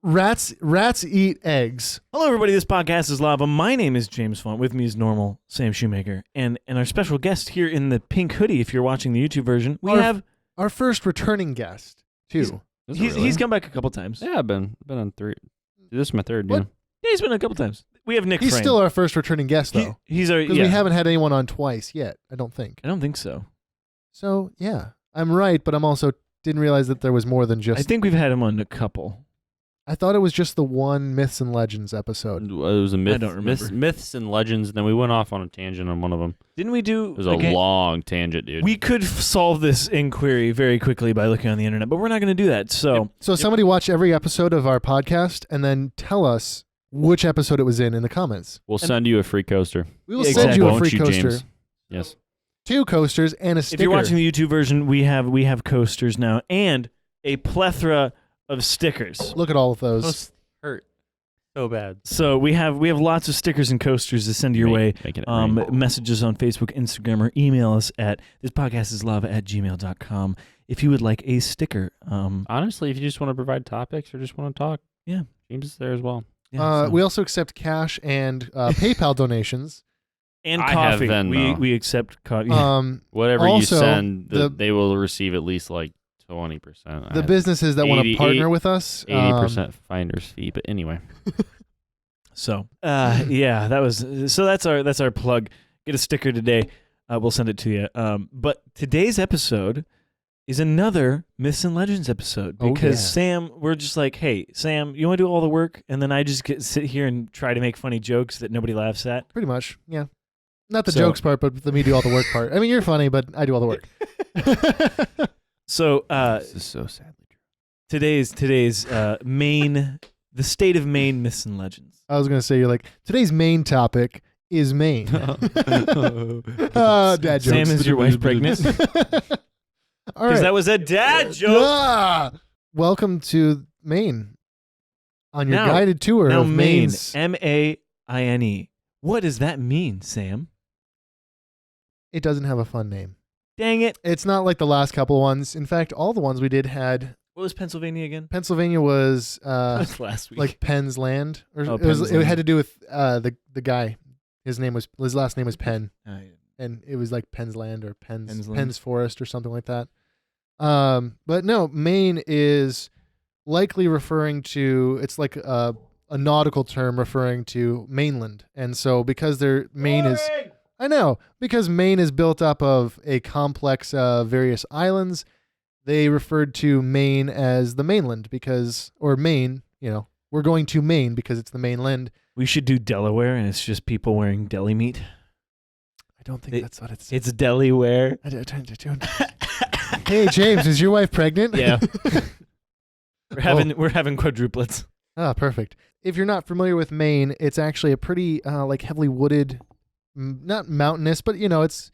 Rats eat eggs. Hello, everybody. This podcast is Lava. My name is James Font. With me is normal Sam Shoemaker. And our special guest here in the pink hoodie, if you're watching the YouTube version, we have our first returning guest, too. He's come back a couple times. Yeah, I've been on 3. This is my 3rd, What? yeah. Yeah, he's been a couple times. We have Nick He's Frame. still our first returning guest, though. He's our, Because we haven't had anyone on twice yet, I don't think. I don't think so. So, yeah. I'm right, but I'm also didn't realize that there was more than just... I think we've had him on a couple. I thought it was just the one Myths and Legends episode. It was a myth, I don't remember. myths and legends, and then we went off on a tangent on one of them. Didn't we do... It was a long tangent, dude. We could solve this inquiry very quickly by looking on the internet, but we're not going to do that. So, Somebody watch every episode of our podcast and then tell us which episode it was in the comments. We'll send you a free coaster. We will Yeah, send you a Won't free you, coaster. James? Yes. 2 coasters and a sticker. if you're watching the YouTube version, we have coasters now and a plethora of stickers. Look at all of those. Those hurt so bad. So we have lots of stickers and coasters to send your way. Making it rain. Messages on Facebook, Instagram, or email us at thispodcastislava@gmail.com if you would like a sticker. Honestly, if you just want to provide topics or just want to talk, Yeah. James is there as well. Yeah, so- We also accept cash and PayPal donations. and I have coffee. Venmo. We accept coffee. Whatever Also, you send, the- they will receive at least like 20%. The businesses that want to partner with us. 80% finder's fee. But anyway. So yeah, that's our plug. Get a sticker today. We'll send it to you. But today's episode is another Myths and Legends episode because Sam, we're just like, hey, Sam, you want to do all the work, and then I just sit here and try to make funny jokes that nobody laughs at. Pretty much, yeah. Not the So- jokes part, but the me do all the work part. I mean, you're funny, but I do all the work. So This is so sadly true. today's Maine, the state of Maine Myths and Legends. I was going to say, you're like, today's main topic is Maine. Dad jokes. Sam, is your wife pregnant? All Because right. that was a dad joke. Ah! Welcome to Maine on your Now- guided tour Now of Maine, Maine's. M-A-I-N-E. What does that mean, Sam? It doesn't have a fun name. Dang it. It's not like the last couple ones. In fact, all the ones we did had. What was Pennsylvania again? Pennsylvania was That was last week. like Penn's Land, or Oh, it was. Penn's It Land. had to do with the guy. His last name was Penn, Oh, yeah. and it was like Penn's Land or Penn's Land. Penn's Forest or something like that. But no, Maine is likely referring to. It's like a nautical term referring to mainland, and so because Maine is. I know, because Maine is built up of a complex various islands, they referred to Maine as the mainland or Maine, we're going to Maine because it's the mainland. We should do Delaware, and it's just people wearing deli meat. I don't think that's what it's. It's deli-ware. Hey, James, is your wife pregnant? Yeah. We're having quadruplets. Ah, perfect. If you're not familiar with Maine, it's actually a pretty like heavily wooded, not mountainous, but it's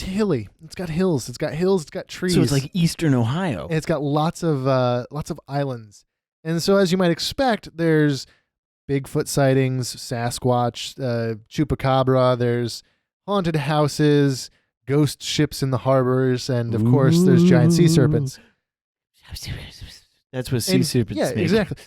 hilly. It's got hills. It's got trees. So it's like Eastern Ohio. And it's got lots of islands. And so as you might expect, there's Bigfoot sightings, Sasquatch, Chupacabra, there's haunted houses, ghost ships in the harbors, and of course there's giant sea serpents. That's what sea serpents Yeah, make. exactly.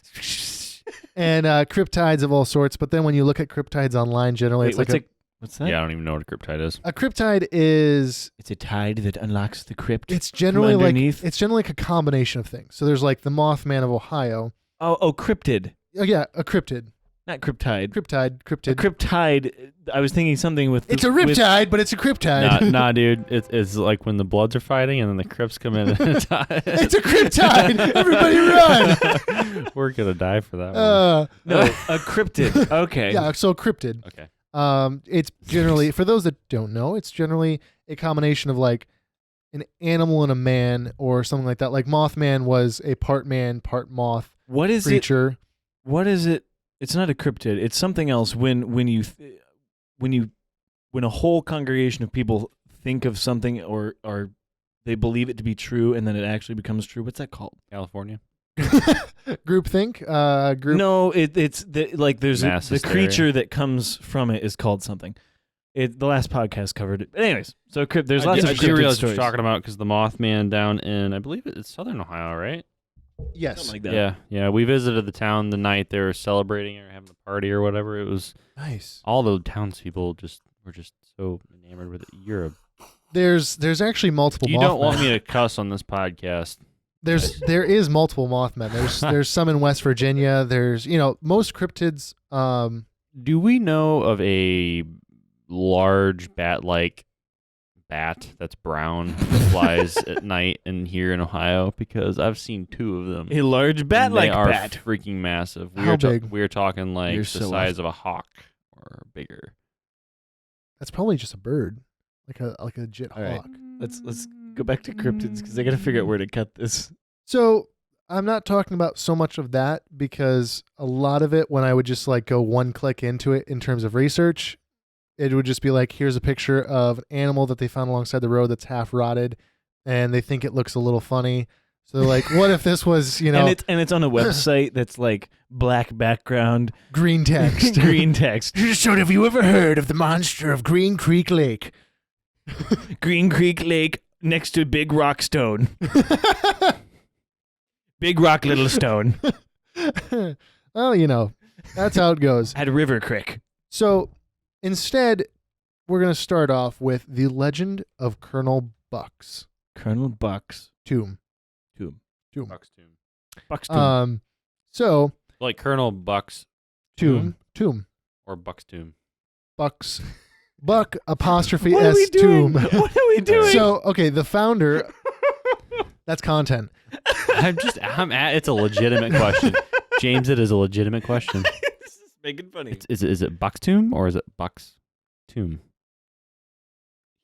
And cryptides of all sorts, but then when you look at cryptides online, generally Wait, it's like what's that? Yeah, I don't even know what a cryptide is. a cryptide is It's a tide that unlocks the crypt. it's generally like underneath? a combination of things. So there's like the Mothman of Ohio. Oh, cryptid. Oh yeah, a cryptid. Not cryptide. Cryptide. A cryptide. I was thinking something with. It's a riptide, but it's a cryptide. Nah, dude. It's like when the Bloods are fighting and then the Crips come in. It's a cryptide. Everybody run. We're going to die for that one. No, a cryptid. Okay. Yeah, so cryptid. Okay. It's generally, for those that don't know, it's generally a combination of like an animal and a man or something like that. Like Mothman was a part man, part moth What is creature. What is it? It's not a cryptid. It's something else. When a whole congregation of people think of something or they believe it to be true and then it actually becomes true. What's that called? California. Groupthink. Group. No, there's Mass the hysteria. creature that comes from it is called something. The last podcast covered it. But anyways, so there's lots of I do cryptid realize what stories. you're talking about because the Mothman down in, I believe it's southern Ohio, right? Yes. Something like that. Yeah, yeah. We visited the town the night they were celebrating or having a party or whatever. It was Nice. all the townspeople were just so enamored with it. There's actually multiple You Mothmen. don't want me to cuss on this podcast. There is multiple Mothmen. There's some in West Virginia. There's most cryptids. Do we know of a large bat-like bat that's brown that flies at night in here in Ohio? Because I've seen 2 of them. A large bat-like they are bat. freaking massive. How big? We're talking like You're the so size of a hawk or bigger. That's probably just a bird, like a legit All right. hawk. Let's go back to cryptids because I got to figure out where to cut this. So I'm not talking about so much of that because a lot of it, when I would just like go one click into it in terms of research, it would just be like, here's a picture of an animal that they found alongside the road that's half rotted, and they think it looks a little funny. So they're like, what if this was, and it's on a website that's like black background, green text? green text. So have you ever heard of the monster of Green Creek Lake? Green Creek Lake next to Big Rock Stone. Big Rock Little Stone Well, that's how it goes. at River Creek. So instead, we're going to start off with the legend of Colonel Buck's Colonel Buck's tomb. Buck's tomb. Buck's tomb. So Like Colonel Buck's tomb, or Buck's tomb. Buck's, Buck apostrophe What are we S doing? tomb. What are we doing? So okay, the founder. That's content. It's a legitimate question. James, it is a legitimate question. This is making funny. Is it Buck's tomb or is it Buck's tomb?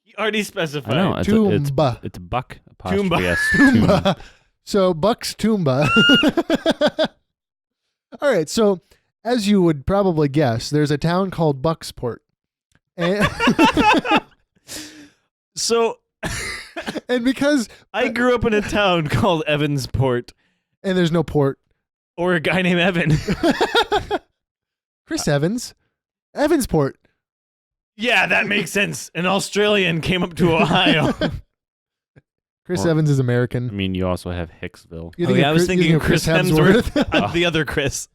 He already specified. I know. Toomba. It's Buck apostrophe Toomba. S. Toomba. So Buck's Toomba. All right. So as you would probably guess, there's a town called Bucksport. And, So and because I grew up in a town called Evansport, and there's no port. or a guy named Evan. Chris Evans. Evansport. Yeah, that makes sense. An Australian came up to Ohio. Chris Or- Evans is I American. mean, you also have Hicksville. You Oh, think yeah, of I was you thinking think of Chris Hemsworth. The other Chris.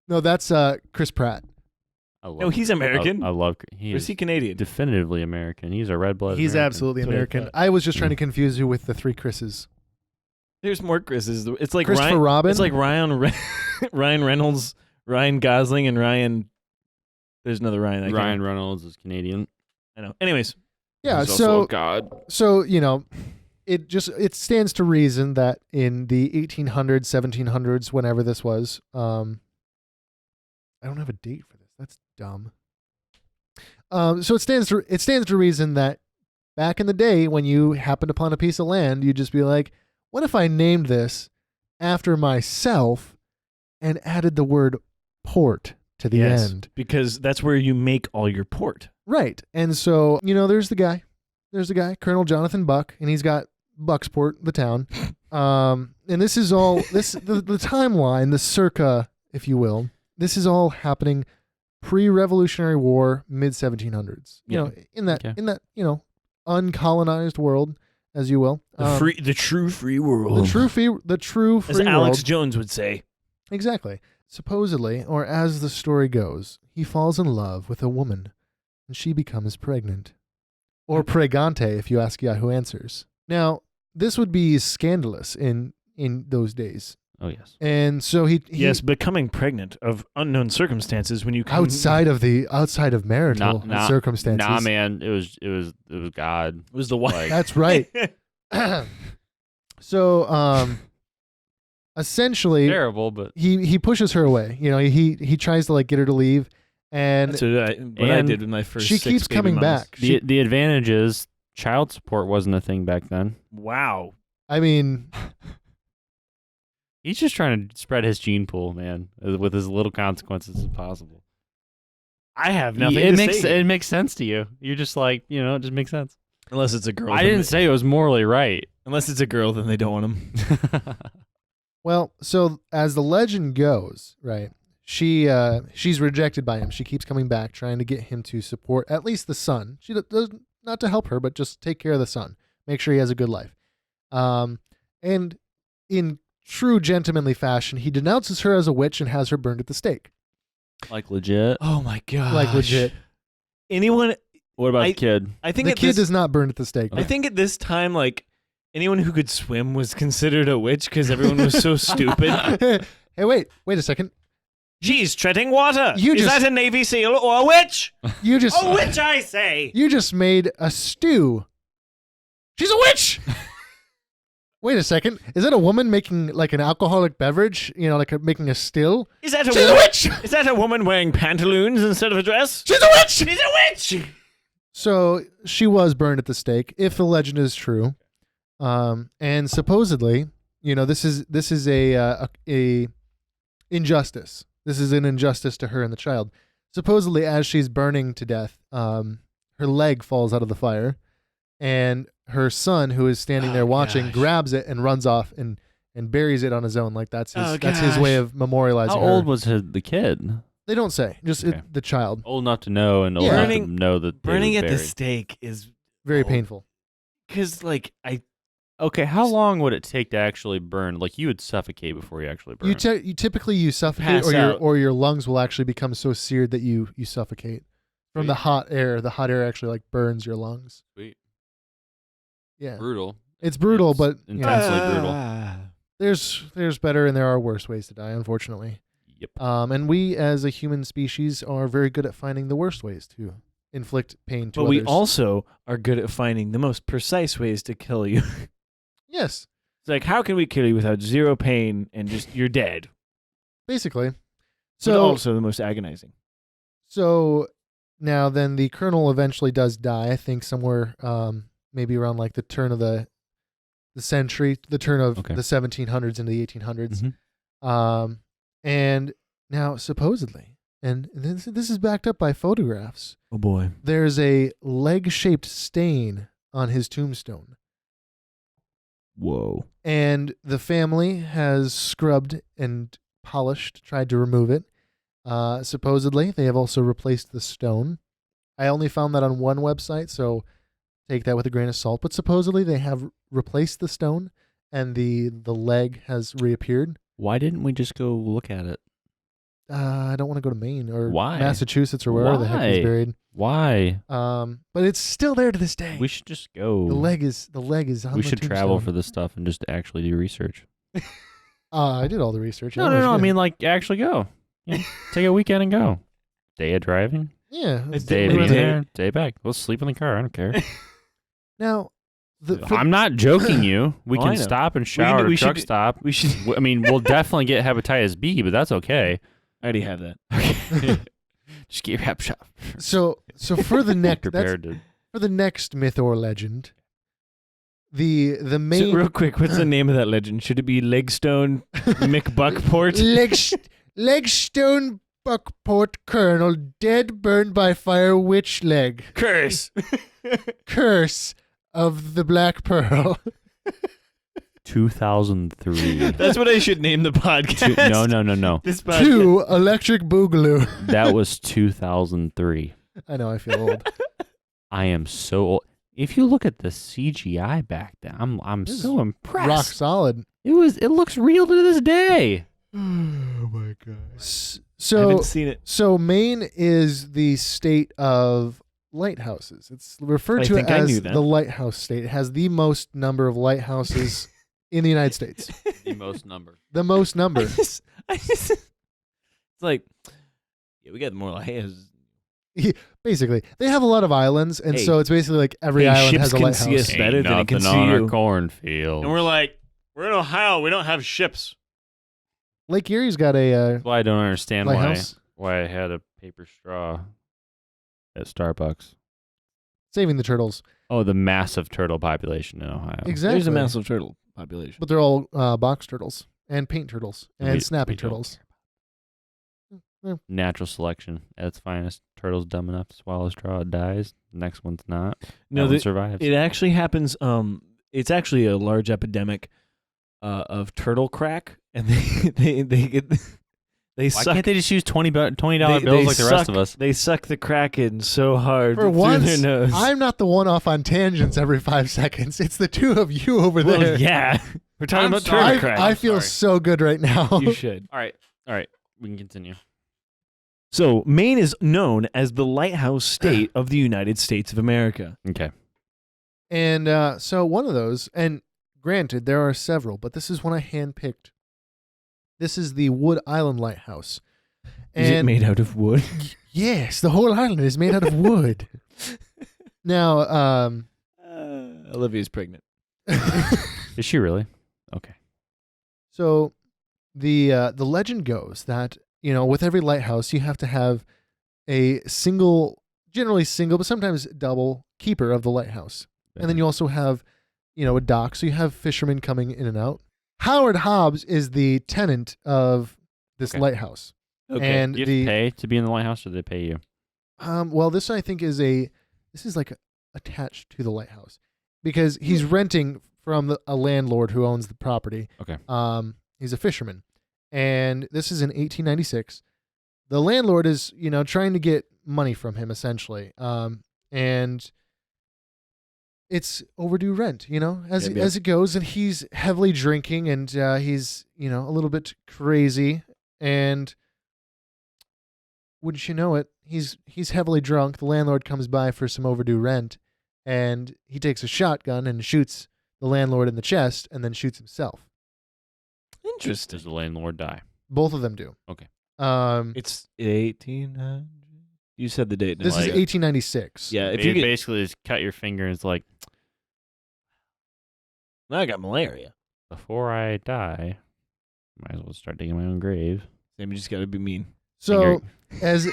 No, that's Chris Pratt. I love No, he's American. I love. Or He is is he Canadian? definitively American. He's a red-blooded. He's American. absolutely That's what I American. thought. I was just trying to confuse you with the 3 Chris's. There's more Chris's. It's like Christopher Ryan, Robin. It's like Ryan Reynolds, Ryan Gosling, and Ryan. There's another Ryan. I can't- Ryan Reynolds is Canadian. I know. Anyways, Yeah, He's also so a god. it stands to reason that in the 1800s, 1700s, whenever this was, I don't have a date for this. That's dumb. So it stands to reason that back in the day when you happened upon a piece of land, you'd just be like, what if I named this after myself and added the word port to the yes, end? because that's where you make all your port. Right. And so, there's the guy, Colonel Jonathan Buck, and he's got Bucksport, the town. And this is all the timeline, the circa, if you will. This is all happening pre-Revolutionary War, mid 1700s. In that uncolonized world, as you will. The true free world. The true free as Alex world. Jones would say. Exactly. Supposedly, or as the story goes, he falls in love with a woman, and she becomes pregnant. Or pregante, if you ask Yahoo Answers. Now, this would be scandalous in those days. Oh yes. And so he Yes, becoming pregnant of unknown circumstances when you come outside of marital circumstances. Nah, man. It was God. It was the wife. That's right. So, essentially, Terrible, but he pushes her away. He tries to get her to leave, and That's what I did with my first. she 6 keeps baby coming mamas. back. the advantage is child support wasn't a thing back then. Wow. I mean, He's just trying to spread his gene pool, man, with as little consequences as possible. I have nothing It to makes say. it makes sense to you. You're just like, it just makes sense. Unless it's a girl. I then didn't they- say it was morally right. Unless it's a girl, then they don't want them. well, so as the legend goes, right? She's rejected by him. She keeps coming back, trying to get him to support at least the son. She does not to help her, but just take care of the son, make sure he has a good life. And in true gentlemanly fashion, he denounces her as a witch and has her burned at the stake. Like legit. Oh my god. Like legit. Anyone? What about I- the kid? I think The at kid this, is not burned at the stake. I think at this time, like anyone who could swim was considered a witch because everyone was so stupid. Hey, wait a second. She's treading water. You is just- that a Navy SEAL or a witch? You just A witch, I say. You just made a stew. She's a witch. Wait a second. Is that a woman making like an alcoholic beverage? You know, like making a still? Is that a She's a woman? witch. Is that a woman wearing pantaloons instead of a dress? She's a witch. She's a witch. So she was burned at the stake, if the legend is true. And supposedly, you know, this is a injustice. This is an injustice to her and the child. Supposedly, as she's burning to death, her leg falls out of the fire, and her son, who is standing there watching, gosh. grabs it and runs off and buries it on his own. Like that's his Oh, that's his way gosh. of memorializing How her. old was the kid? They don't say. Just Okay. the child. Old enough to know and old Yeah. enough to Burning- know that they Burning were at the buried. stake is Very Oh. painful. because, like, Okay, how long would it take to actually burn? Like you would suffocate before you actually burn. You typically suffocate, Pass out. or your lungs will actually become so seared that you suffocate from the Sweet. hot air. The hot air actually like burns your lungs. Sweet. Yeah, Brutal. it's brutal, It's but you know, intensely brutal. there's better and there are worse ways to die, unfortunately. Yep. And we as a human species are very good at finding the worst ways to inflict pain to But others. we also are good at finding the most precise ways to kill you. yes, It's like, how can we kill you without zero pain and just you're dead? basically. But So also the most agonizing. So now then the colonel eventually does die, I think somewhere maybe around like the turn of the century, the turn of Okay. the 1700s into the 1800s. Mhm. And now supposedly, and this is backed up by photographs, Oh boy. there's a leg-shaped stain on his tombstone. Whoa. And the family has scrubbed and polished, tried to remove it. Supposedly, they have also replaced the stone. I only found that on one website, so take that with a grain of salt. But supposedly, they have replaced the stone, and the leg has reappeared. Why didn't we just go look at it? I don't want to go to Maine or Why? Massachusetts or wherever the heck he's Why? buried. Why? But it's still there to this day. We should just go. the leg is on We the should travel tombstone. for this stuff and just actually do research. I did all the research. No. I mean, like, actually go. You know, take a weekend and go. Day of driving, yeah. It's day of we being went- there, day back. We'll sleep in the car. I don't care. Now, I'm not joking you. We Oh, I can know. stop and shower at we a truck should- stop. We should. I mean, we'll definitely get hepatitis B, but that's okay. I already have that. Just get your hep shot. so for the next Prepared to. for the next myth or legend, the main So, real quick, what's the name of that legend? Should it be Legstone McBuckport? Legstone Buckport Colonel dead burned by fire witch leg Curse. curse of the Black Pearl. 2003. That's what I should name the podcast. No. This podcast. 2 Electric Boogaloo. That was 2003. I know I feel old. I am so old. If you look at the CGI back then, I'm This so impressed. Rock solid. It looks real to this day. Oh my god. I So haven't seen it. so Maine is the state of lighthouses. It's referred I to think I knew as that. the lighthouse state. It has the most number of lighthouses in the United States. The most number. The most number. It's like, yeah, we got more lighthouses. Basically, they have a lot of islands, and Hey. so it's basically like every Hey, island ships has a can lighthouse. see us better than it can nothing see on you. our cornfield. And we're like, we're in Ohio. We don't have ships. Lake Erie's got a That's why I don't understand lighthouse. why I had a paper straw at Starbucks. Saving the turtles. Oh, the massive turtle population in Ohio. Exactly. There's a massive turtle population. But they're all box turtles and paint turtles and We- snapping we don't turtles. Natural selection at its finest. Turtle's dumb enough to swallow a straw, it dies. Next one's not. No, that one survives. it actually happens. It's actually a large epidemic of turtle crack, and they get they Why suck. can't they just use $20 bills they like the rest of suck- us? They suck the crack in so hard For through once, their nose. I'm not the one off on tangents every 5 seconds. It's the two of you over well, there. yeah. We're talking I'm about sorry. turtle crack. I feel so good right now. You should. All right. We can continue. So, Maine is known as the lighthouse state of the United States of America. Okay. And so one of those, and granted, there are several, but this is one I handpicked. This is the Wood Island Lighthouse. Is it made out of wood? Yes, the whole island is made out of wood. Now, Olivia's pregnant. Is she really? Okay. So the legend goes that, with every lighthouse, you have to have a generally single, but sometimes double keeper of the lighthouse. And then you also have, a dock. So you have fishermen coming in and out. Howard Hobbs is the tenant of this lighthouse. Okay. And Do you have to pay to be in the lighthouse, or do they pay you? Well, this I think is like attached to the lighthouse because he's renting from a landlord who owns the property. Okay. He's a fisherman, and this is in 1896. The landlord is, trying to get money from him essentially, and it's overdue rent, as it goes, and he's heavily drinking, and he's a little bit crazy, and wouldn't you know it, he's heavily drunk. The landlord comes by for some overdue rent, and he takes a shotgun and shoots the landlord in the chest, and then shoots himself. Interesting. Does the landlord die? Both of them do. Okay. It's 1800. You said the date. This is 1896. Yeah, if It you get, basically just cut your finger and it's like, I got malaria. before I die, might as well start digging my own grave. Sam, you just got to be mean. So as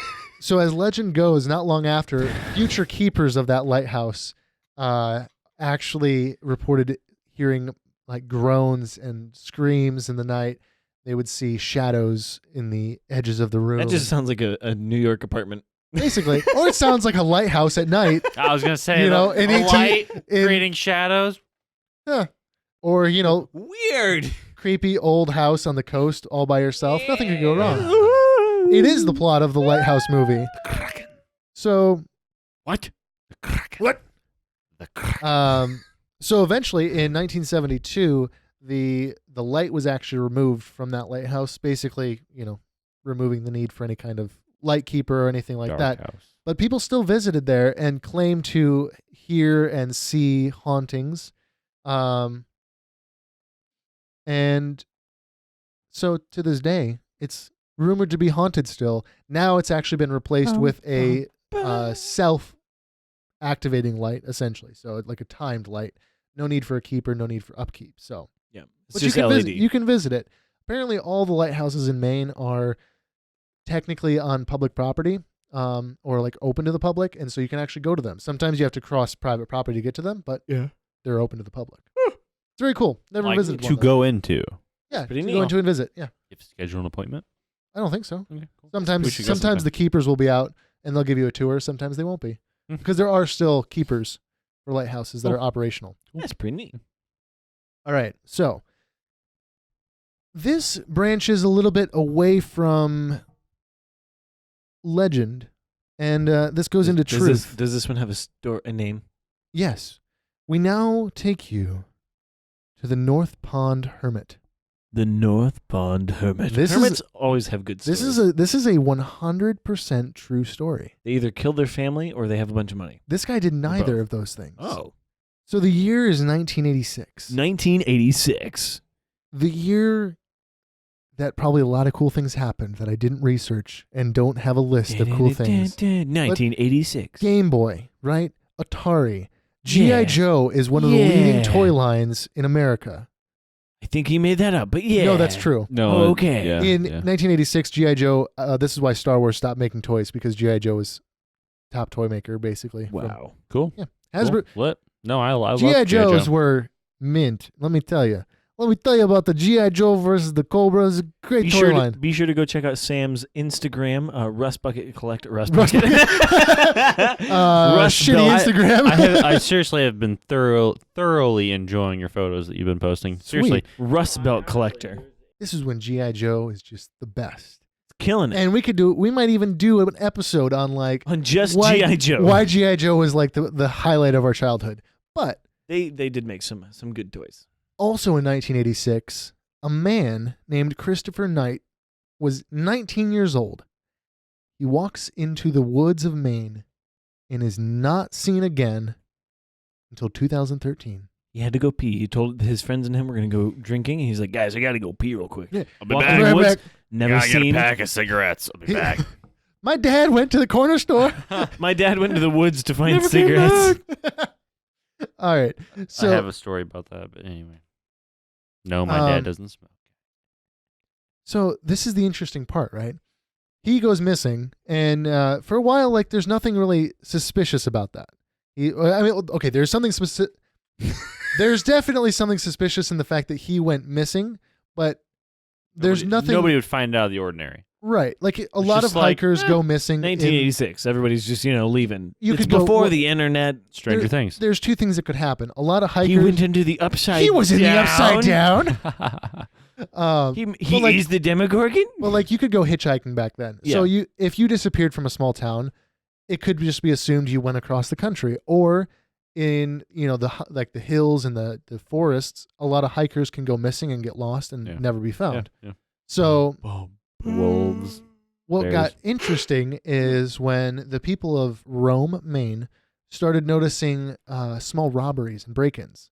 legend goes, not long after, future keepers of that lighthouse actually reported hearing like groans and screams in the night. They would see shadows in the edges of the room. That just sounds like a New York apartment. Basically, or it sounds like a lighthouse at night. I was gonna say, a light creating shadows. Yeah. Or Weird. creepy old house on the coast all by yourself. Nothing could go wrong. It is the plot of the Lighthouse movie. So What? what? So eventually in 1972, the light was actually removed from that lighthouse, basically, removing the need for any kind of light keeper or anything like that. House. But people still visited there and claimed to hear and see hauntings. And so to this day, it's rumored to be haunted still. Now it's actually been replaced with a self-activating light, essentially. So like a timed light. No need for a keeper, no need for upkeep. So Yeah. It's but just you can LED. you can visit it. Apparently all the lighthouses in Maine are technically on public property, or like open to the public, and so you can actually go to them. Sometimes you have to cross private property to get to them, but they're open to the public. It's very cool. Never Like visited to one. though. go into. Yeah, pretty to neat. go into and visit. Yeah, You have to schedule an appointment. I don't think so. Okay, cool. Sometimes We should go sometimes the keepers will be out and they'll give you a tour. Sometimes they won't be because there are still keepers for lighthouses that are operational. That's pretty neat. All right, so this branches a little bit away from legend, and this goes into truth. Does this one have a name? Yes, we now take you to the North Pond Hermit. The North Pond Hermit. Hermits always have good stories. This is a 100% true story. They either killed their family or they have a bunch of money. This guy did neither of those things. Oh. So the year is 1986. 1986. The year that probably a lot of cool things happened that I didn't research and don't have a list of cool things. 1986. Game Boy, right? Atari. G.I. Joe is one of the leading toy lines in America. I think he made that up, but yeah. No, that's true. No. Okay. In 1986, G.I. Joe, this is why Star Wars stopped making toys, because G.I. Joe was top toy maker, basically. Wow. Cool. Yeah. Hasbro. Cool. What? No, I love G.I. Joes were mint. Let me tell you. Let me tell you about the G.I. Joe versus the Cobras. Great toy line. Be sure to go check out Sam's Instagram, Rust Bucket Collector. Rust Rust Bucket. shitty Belt. Instagram. I seriously have been thoroughly enjoying your photos that you've been posting. Seriously. Rust Belt Collector. This is when G.I. Joe is just the best. Killing it. And we might even do an episode on like On just why G.I. Joe. Why G.I. Joe was like the highlight of our childhood. But They did make some good toys. Also in 1986, a man named Christopher Knight was 19 years old. He walks into the woods of Maine and is not seen again until 2013. He had to go pee. He told his friends and him we're going to go drinking. And he's like, guys, I got to go pee real quick. Yeah. I'll be Walked back. in the woods, Right back. never I got a seen. pack of cigarettes. I'll be back. My dad went to the corner store. My dad went to the woods to find Never came cigarettes. back. All right. So I have a story about that, but anyway. No, my dad doesn't smoke. So this is the interesting part, right? He goes missing, and for a while, like, there's nothing really suspicious about that. Okay, there's something there's definitely something suspicious in the fact that he went missing, but there's nothing. Nobody would find out of the ordinary. Right, like a lot of just like, hikers go missing. 1986. Everybody's just, leaving. You It's could go- before well, the internet. Stranger Things. There's two things that could happen. A lot of hikers. He went into the upside He was in the upside down. He Well, like- is the Demogorgon? Well, like, you could go hitchhiking back then. So Yeah. if you disappeared from a small town, it could just be assumed you went across the country, or in the hills and the forests. A lot of hikers can go missing and get lost and Yeah. never be found. Yeah. So Wolves. what bears. got interesting is when the people of Rome, Maine, started noticing small robberies and break-ins.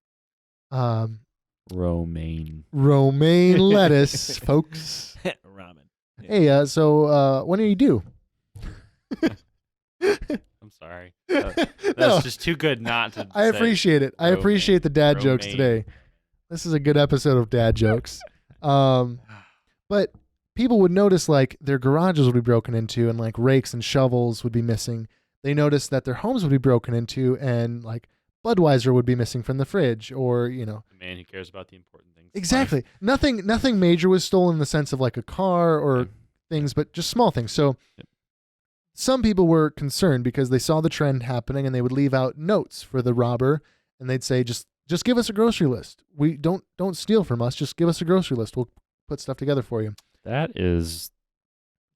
Romaine. Romaine lettuce, folks. Ramen. Hey, so what do you do? I'm sorry. That's No, just too good not to I say. appreciate it. I appreciate the dad jokes Romaine. today. This is a good episode of dad jokes. But people would notice, like, their garages would be broken into and, like, rakes and shovels would be missing. They noticed that their homes would be broken into and, like, Budweiser would be missing from the fridge, or, The man who cares about the important things. in Exactly. life. Nothing major was stolen in the sense of, like, a car or Yeah. things, but just small things. So Yep. some people were concerned because they saw the trend happening, and they would leave out notes for the robber, and they'd say, just give us a grocery list. We don't steal from us. Just give us a grocery list. We'll put stuff together for you. That is.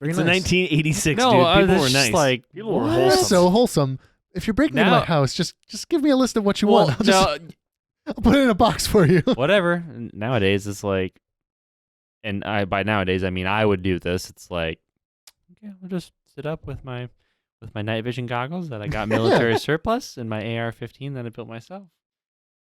Very It's nice. a 1986, No, dude. People that's were just nice. like, People were what? wholesome. That's so wholesome. If you're breaking into my Now- house, just give me a list of what you want. I'll put it in a box for you. whatever. Nowadays, it's like, and by nowadays I mean I would do this. It's like, okay, I'll just sit up with my night vision goggles that I got military surplus and my AR-15 that I built myself,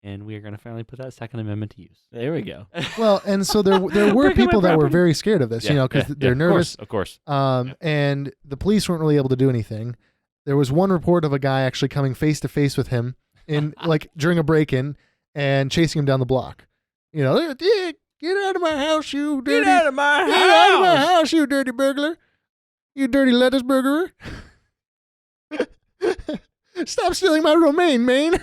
and we are going to finally put that Second Amendment to use. There we go. Well, and so there were Breaking my people that were property. very scared of this, because they're of nervous. Of course. And the police weren't really able to do anything. There was one report of a guy actually coming face to face with him in like during a break-in and chasing him down the block. Get out of my house, you dirty! Get out of my Get out of my house! house, you dirty burglar! You dirty lettuce burglar! Stop stealing my romaine, Maine!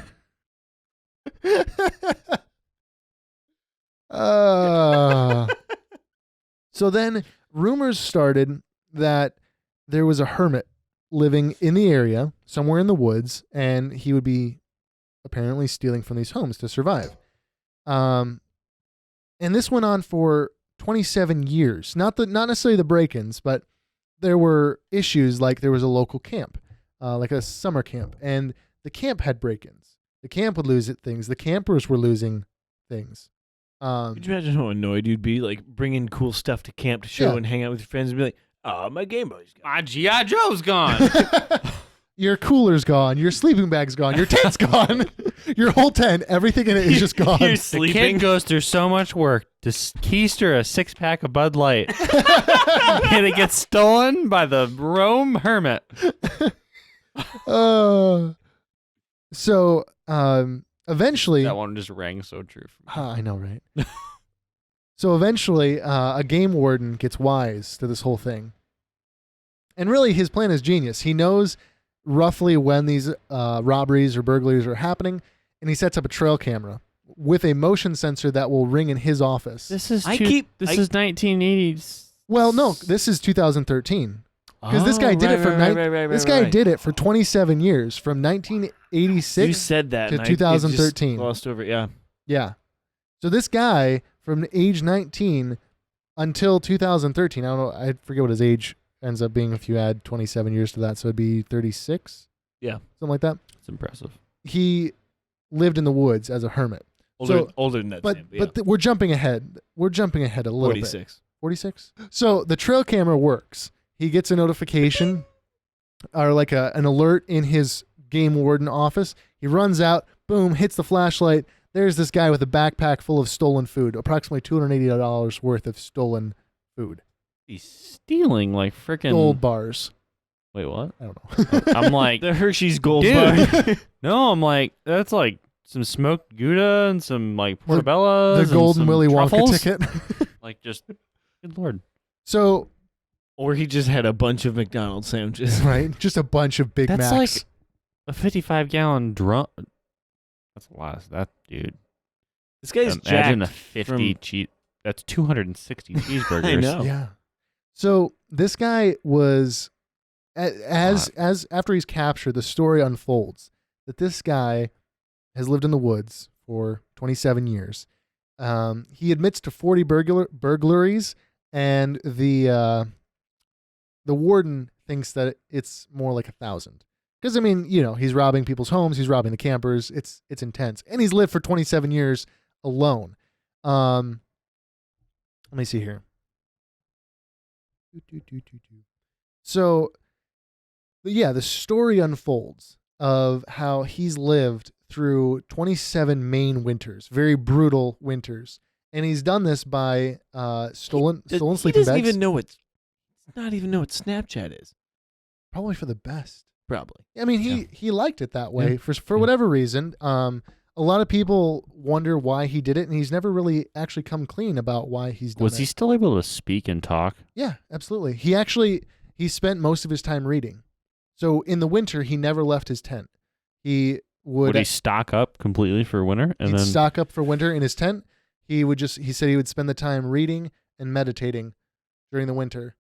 So then rumors started that there was a hermit living in the area, somewhere in the woods, and he would be apparently stealing from these homes to survive. And this went on for 27 years. Not necessarily the break-ins, but there were issues, like there was a local camp, like a summer camp, and the camp had break-ins. The camp would lose things. The campers were losing things. Could you imagine how annoyed you'd be, like, bringing cool stuff to camp to show Yeah. and hang out with your friends and be like, oh, my Game Boy's gone. My G.I. Joe's gone. Your cooler's gone. Your sleeping bag's gone. Your tent's gone. Your whole tent, everything in it is just gone. You're The sleeping. kid goes through so much work to keister a 6-pack of Bud Light, and it gets stolen by the Rome hermit. So eventually, That one just rang so true. For me. I know, right? So eventually, a game warden gets wise to this whole thing. And really, his plan is genius. He knows roughly when these robberies or burglaries are happening, and he sets up a trail camera with a motion sensor that will ring in his office. This is 1980s. Well, no, this is 2013. Because this guy did it for this guy did it for 27 years, from 1986. You said that. to and I- it just 2013. Glossed over it, yeah. Yeah. So this guy from age 19 until 2013, I don't know, I forget what his age ends up being if you add 27 years to that, so it'd be 36? Yeah. Something like that. It's impressive. He lived in the woods as a hermit. Older than that. But Sam, yeah. we're jumping ahead. We're jumping ahead a little bit. 46. 46. So the trail camera works. He gets a notification or like an alert in his game warden office. He runs out, boom, hits the flashlight. There's this guy with a backpack full of stolen food, approximately $280 worth of stolen food. He's stealing like freaking Gold bars. Wait, what? I don't know. I'm like, The Hershey's Gold Dude. Bar. no, I'm like, that's like some smoked Gouda and some like portobellas. The and Golden some Willy Wonka truffles. ticket. Like just, good lord. So, Or he just had a bunch of McDonald's sandwiches. right, just a bunch of Big That's Macs. like a 55-gallon drum. That's a lot. That dude. This guy's Imagine jacked a 50 cheese. That's 260 cheeseburgers. I know. Yeah. So this guy was, as after he's captured, the story unfolds that this guy has lived in the woods for 27 years. He admits to 40 burglaries, and the warden thinks that it's more like 1,000. Because I mean, he's robbing people's homes, he's robbing the campers. It's intense, and he's lived for 27 years alone. Let me see here. So, yeah, the story unfolds of how he's lived through 27 Maine winters, very brutal winters, and he's done this by stolen He sleeping doesn't bags. even know not even know what Snapchat is. Probably for the best. Probably. I mean, he liked it that way for whatever reason. A lot of people wonder why he did it, and he's never really actually come clean about why he's done it. Was he still able to speak and talk? Yeah, absolutely. He spent most of his time reading. So in the winter, he never left his tent. He Would he stock up completely for winter and he'd then stock up for winter in his tent. He said he would spend the time reading and meditating during the winter.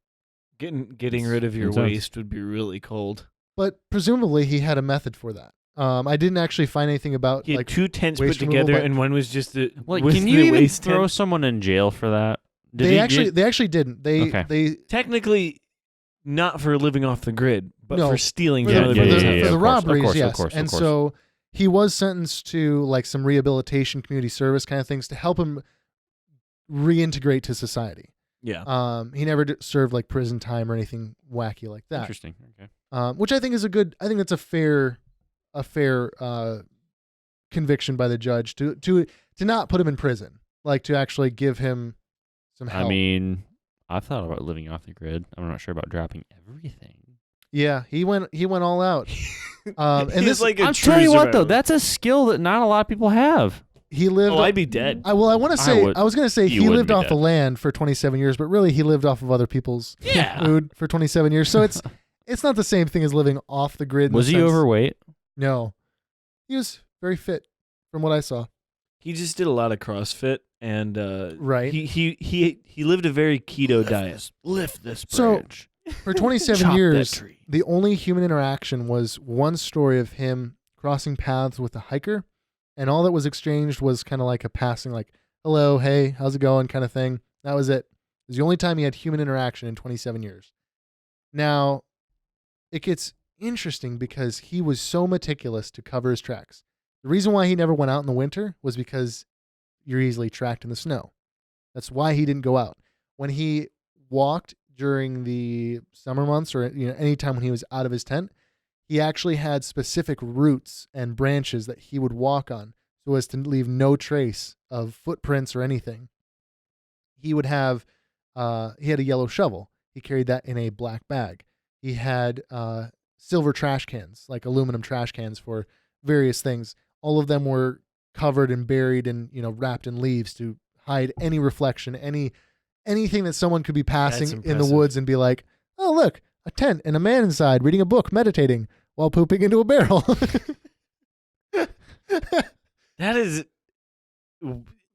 Getting rid of your intense. waste would be really cold. But presumably he had a method for that. I didn't actually find anything about He had like 2 tents put waste removal, together, but- and one was just the like was can the you even waste throw tent. someone in jail for that? they actually didn't. Okay. They Technically, not for living off the grid, but No, for stealing for from the, other for people's the, houses. for the of course, of robberies, course, of yes. course, of And course. so he was sentenced to like some rehabilitation, community service kind of things to help him reintegrate to society. Yeah. He never served like prison time or anything wacky like that. Interesting. Okay. Which I think is I think that's a fair conviction by the judge to not put him in prison, like to actually give him some help. I mean, I thought about living off the grid. I'm not sure about dropping everything. yeah, he went all out. And He's this like a I'll true tell you what, though, survivor. that's a skill that not a lot of people have. he lived. Oh, I'd be dead. I want to say would- I was going to say you he wouldn't lived be off dead. the land for 27 years, but really he lived off of other people's Yeah. food for 27 years. So it's not the same thing as living off the grid. in Was the he sense- overweight? No, he was very fit from what I saw. He just did a lot of CrossFit, and Right. he lived a very keto diet. Lift this So- bridge. For 27 Chop that years, tree. the only human interaction was one story of him crossing paths with a hiker, and all that was exchanged was kind of like a passing, like, hello, hey, how's it going kind of thing. That was it. It was the only time he had human interaction in 27 years. Now, it gets interesting because he was so meticulous to cover his tracks. The reason why he never went out in the winter was because you're easily tracked in the snow. That's why he didn't go out. When he walked during the summer months or any time when he was out of his tent, he actually had specific roots and branches that he would walk on so as to leave no trace of footprints or anything. He would have he had a yellow shovel. He carried that in a black bag. He had silver trash cans, like aluminum trash cans for various things. All of them were covered and buried and wrapped in leaves to hide any reflection, anything that someone could be passing in the impressive. woods and be like, oh, look, a tent and a man inside reading a book, meditating while pooping into a barrel. That is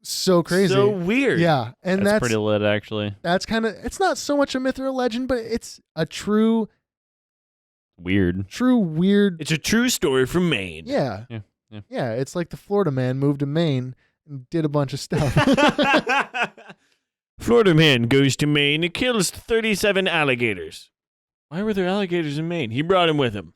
So crazy. so weird. Yeah. And That's that's pretty lit, actually. it's not so much a myth or a legend, but it's a true Weird. weird. It's a true story from Maine. Yeah. Yeah. Yeah. It's like the Florida man moved to Maine and did a bunch of stuff. Florida man goes to Maine and kills 37 alligators. Why were there alligators in Maine? He brought him with him.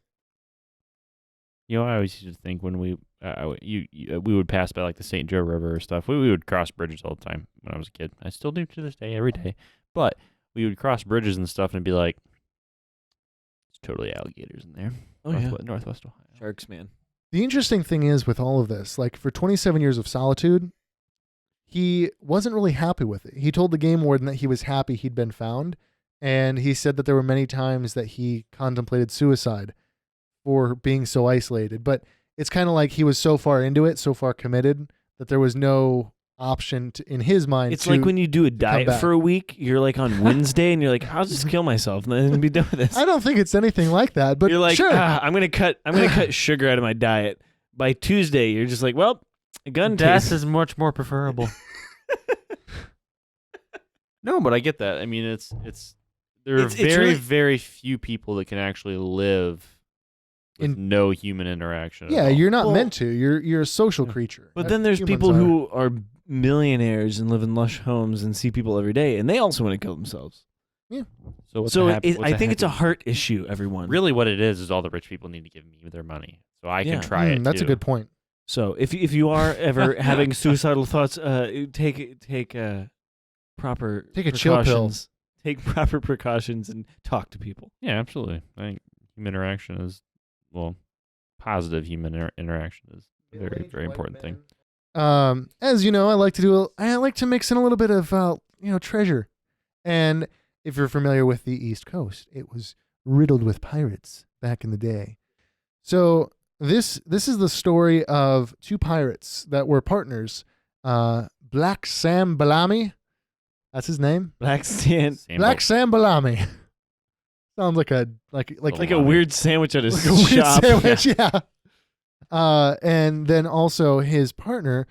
I always used to think when we we would pass by like the St. Joe River or stuff. We would cross bridges all the time when I was a kid. I still do to this day, every day. But we would cross bridges and stuff and be like, it's totally alligators in there. Oh, yeah. Northwest Ohio. Sharks, man. The interesting thing is with all of this, like for 27 years of solitude, he wasn't really happy with it. He told the game warden that he was happy he'd been found, and he said that there were many times that he contemplated suicide for being so isolated. But it's kind of like he was so far into it, so far committed, that there was no option in his mind. It's like when you do a diet back. for a week, you're like on Wednesday and you're like, I'll just kill myself and then be done with this. I don't think it's anything like that, but You're like, sure. I'm gonna cut sugar out of my diet. By Tuesday, you're just like, well, a gun Death taste is much more preferable. No, but I get that. I mean, there are It's very, really- very few people that can actually live with no human interaction. at Yeah, all. you're not Well- meant to. You're a social creature. But then there's Humans people are. who are millionaires and live in lush homes and see people every day, and they also want to kill themselves. So, what's So a happy, I think it's a heart issue, everyone. really what it is all the rich people need to give me their money so I Yeah. can try it. That's too. a good point. So if you are ever having suicidal thoughts, take proper Take a chill pill. precautions. Take proper precautions and talk to people. Yeah, absolutely. I think human interaction is positive human interaction is a very, very important thing. As you know, I like to mix in a little bit of treasure. And if you're familiar with the East Coast, it was riddled with pirates back in the day. So this is the story of two pirates that were partners. Black Sam Bellamy, that's his name. Black sand, Black Sam Bellamy. Sounds like a like a weird sandwich at a like a weird shop. sandwich, yeah. And then also his partner,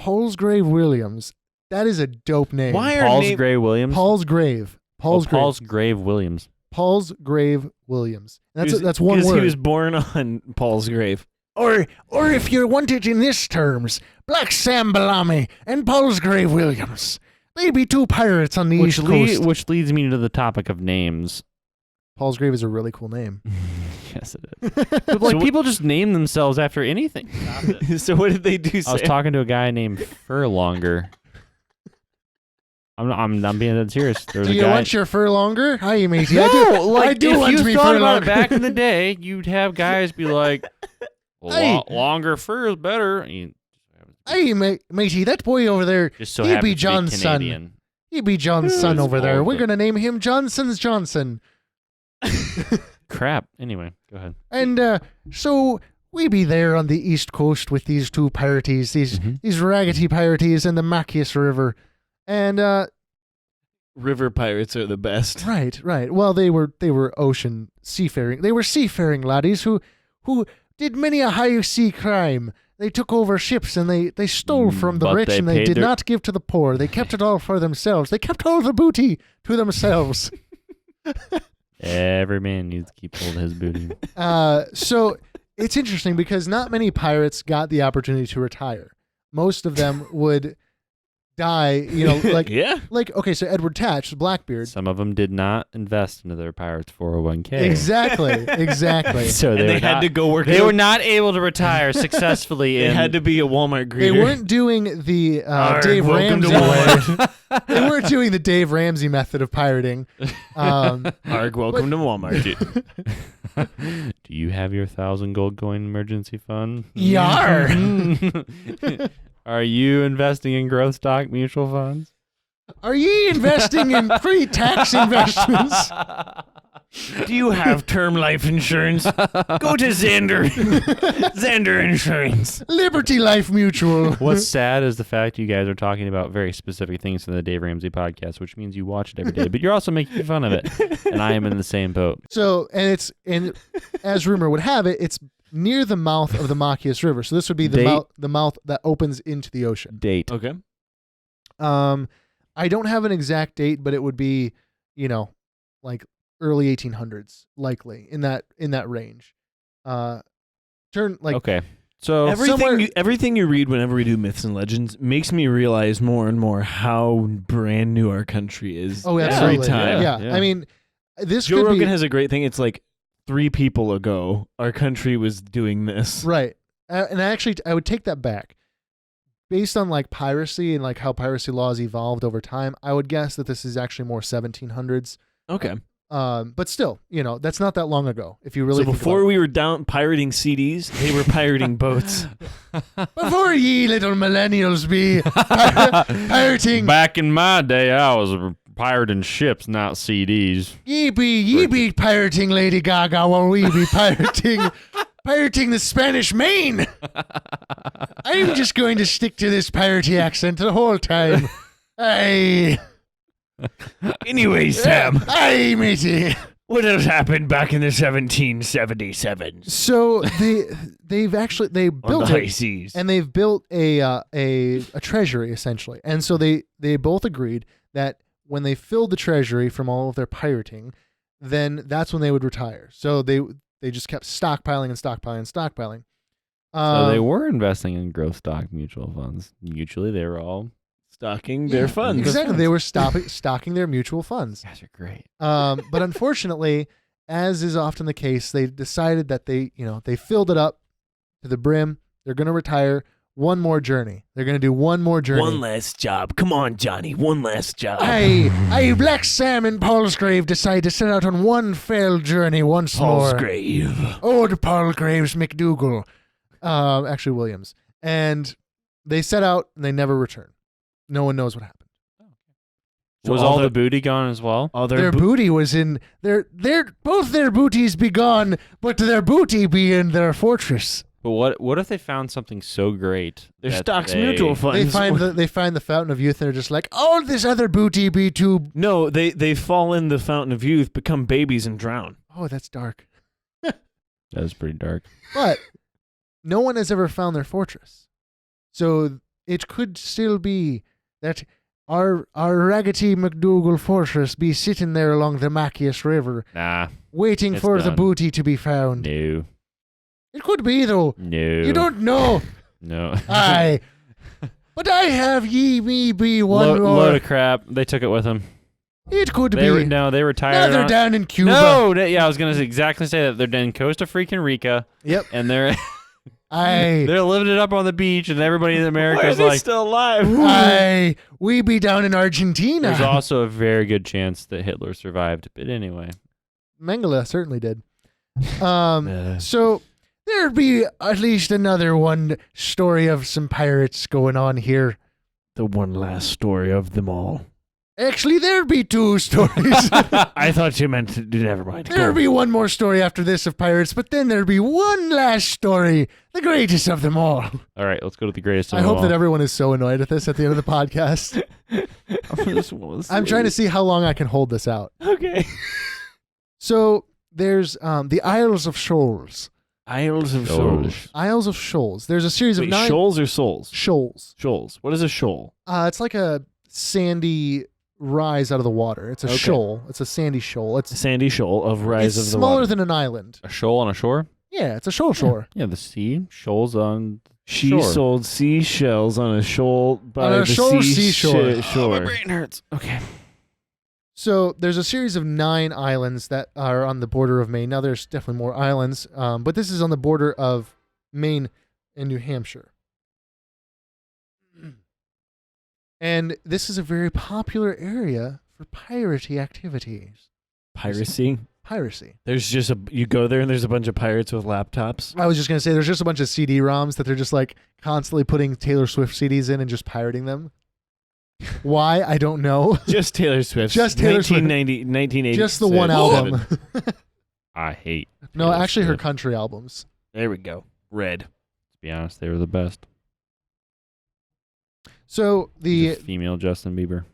Paulsgrave Williams. That is a dope name. Why are Paul's name- Gray Williams. Paulsgrave? Paul's Grave Williams. Paulsgrave Williams. Because- That's one because word. he was born on Paul's grave. Or if you want it in this terms, Black Sam Bellamy and Paulsgrave Williams. They be two pirates on the East Coast. Which leads me to the topic of names. Paulsgrave is a really cool name. Yes, it is. But like So- people just name themselves after anything. Stop it. So what did they do? I was Sam? talking to a guy named Furlonger. I'm being dead serious. There was Do a you guy. want your fur longer? Hi, matey. I like do if want you to be thought fur about longer. it back in the day, you'd have guys be like, Hey. longer fur is better. Hey, matey, that boy over there, Just so he happens be to John's son. Canadian. He be John's son It's over there. all We're the- going to name him Johnson's Johnson. Crap. Anyway, go ahead. And so we be there on the East Coast with these two pirates, these raggedy pirates in the Machias River. And River pirates are the best. right. Well, they were ocean seafaring. They were seafaring laddies who did many a high sea crime. They took over ships and they stole from the But rich they and they paid did their- not give to the poor. They kept it all for themselves. They kept all the booty to themselves. Every man needs to keep hold of his booty. So it's interesting because not many pirates got the opportunity to retire. Most of them would die, like Yeah. okay, so Edward Tatch, Blackbeard. Some of them did not invest into their pirates 401k. Exactly. So And they had to go work. They were not able to retire successfully. They had to be a Walmart greeter. They weren't doing the Dave welcome to Ramsey way. They weren't doing the Dave Ramsey method of pirating. Arg, welcome to Walmart. Do you have your 1,000 gold coin emergency fund? Yar. Are you investing in growth stock mutual funds? Are ye investing in pre-tax investments? Do you have term life insurance? Go to Xander. Xander Insurance. Liberty Life Mutual. What's sad is the fact you guys are talking about very specific things in the Dave Ramsey podcast, which means you watch it every day, but you're also making fun of it. And I am in the same boat. So, and as rumor would have it, it's near the mouth of the Machias River. So this would be the mouth that opens into the ocean. Date. Okay. I don't have an exact date, but it would be, like early 1800s, likely in that range. Okay. So Everything you read whenever we do myths and legends makes me realize more and more how brand new our country is. Oh, every absolutely. time. Yeah. I mean, this Joe could Rogan be has a great thing. It's like 3 people ago, our country was doing this. right. and I would take that back. Based on like piracy and like how piracy laws evolved over time, I would guess that this is actually more 1700s. Okay. But still, that's not that long ago. If you really So before we were down pirating CDs, they were pirating boats. before ye little millennials be pirating, Back in my day, I was pirating ships, not CDs. ye be pirating Lady Gaga while we be pirating the Spanish Main. I'm just going to stick to this piratey accent the whole time. Aye. Anyway, Sam, Aye, matey. what else happened back in the 1777s? So they built On the high it, seas. and they've built a treasury essentially, and so they both agreed that when they filled the treasury from all of their pirating, then that's when they would retire. So they just kept stockpiling and stockpiling and stockpiling. So they were investing in growth stock mutual funds. Mutually, they were all. Stocking their funds. Exactly, they were stocking their mutual funds. You guys are great. But unfortunately, as is often the case, they decided that they filled it up to the brim. They're going to retire. One more journey. They're going to do one more journey. One last job. Come on, Johnny. One last job. Black Sam and Palsgrave decide to set out on one failed journey once more. Palsgrave. Old Palsgrave's McDougal. Actually Williams. And they set out and they never return. No one knows what happened. So was all the booty gone as well? All Their booty was in both their booties be gone, but their booty be in their fortress. But what if they found something so great? Their that stocks mutual funds. They find the fountain of youth and they're just like, all this other booty be too. No, they fall in the fountain of youth, become babies, and drown. Oh, that's dark. That was pretty dark. But no one has ever found their fortress, so it could still be that our Raggedy McDougal fortress be sitting there along the Machias River, Nah. waiting It's for the done. booty to be found. No. It could be though. No. You don't know. No. Aye. But I have ye me be one more. Load of crap. They took it with them. It could They be. they retired. Now they're on- down in Cuba. No. I was gonna exactly say that they're in Costa Freaking Rica. Yep. And they're Aye. they're living it up on the beach, and everybody in America is like, still alive? Aye. We be down in Argentina. there's also a very good chance that Hitler survived. But anyway, Mengele certainly did. So there'd be at least another one story of some pirates going on here. The one last story of them all. Actually, there'd be two stories. I thought you meant to do. Never mind. There'd be one more story after this of pirates, but then there'd be one last story, the greatest of them all. all right, let's go to the greatest. Of I them hope all. that everyone is so annoyed at this at the end of the podcast. I'm trying to see how long I can hold this out. Okay. So there's the Isles of Shoals. Isles of Shoals. Shoals. Isles of Shoals. There's a series of Wait, 9 shoals or souls? shoals. Shoals. What is a shoal? It's like a sandy rise out of the water. It's a Okay. shoal. It's a sandy shoal. A It's sandy shoal of rise it's of the smaller water. than an island. A shoal on a shore. Yeah, it's a shore. Yeah, the sea shoals on. She Shore. sold seashells on a shoal by On a the shoal seashore. shore. brain hurts. Okay. So there's a series of 9 islands that are on the border of Maine. Now there's definitely more islands, but this is on the border of Maine and New Hampshire. And this is a very popular area for piratey activities. Piracy. Piracy. There's just you go there and there's a bunch of pirates with laptops. I was just going to say there's just a bunch of CD-ROMs that they're just like constantly putting Taylor Swift CDs in and just pirating them. Why? I don't know. Just Taylor Swift. Just Taylor Swift. 1980. Just the one album. I hate. No, Taylor actually her Swift. country albums. There we go. Red. To be honest, they were the best. So The female Justin Bieber.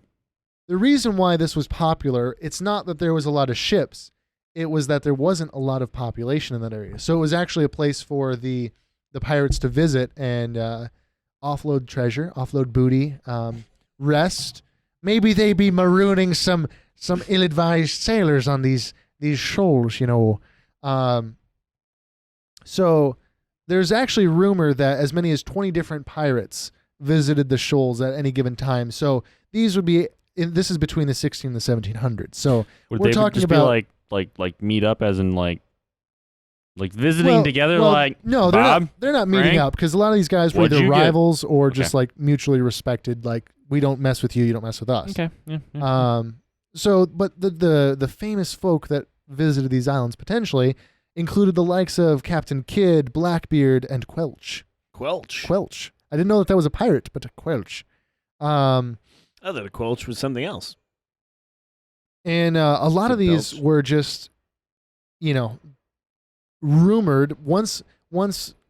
the reason why this was popular, it's not that there was a lot of ships. It was that there wasn't a lot of population in that area. So it was actually a place for the pirates to visit and offload treasure, offload booty, rest. Maybe they be marooning some ill-advised sailors on these shoals, you know. So there's actually rumor that as many as 20 different pirates visited the shoals at any given time. So these would be this is between the 16 and the 1700s. So Would we're they talking just about be like meet up as in like Like visiting together, like no, Bob, they're not meeting Frank, up because a lot of these guys were what'd either you get? rivals or Okay. just like mutually respected. Like we don't mess with you, you don't mess with us. Okay. Yeah. So, but the famous folk that visited these islands potentially included the likes of Captain Kidd, Blackbeard, and Quelch. Quelch. I didn't know that was a pirate, but a Quelch. I thought a Quelch was something else. And a lot of these Belch. were just, rumored. Once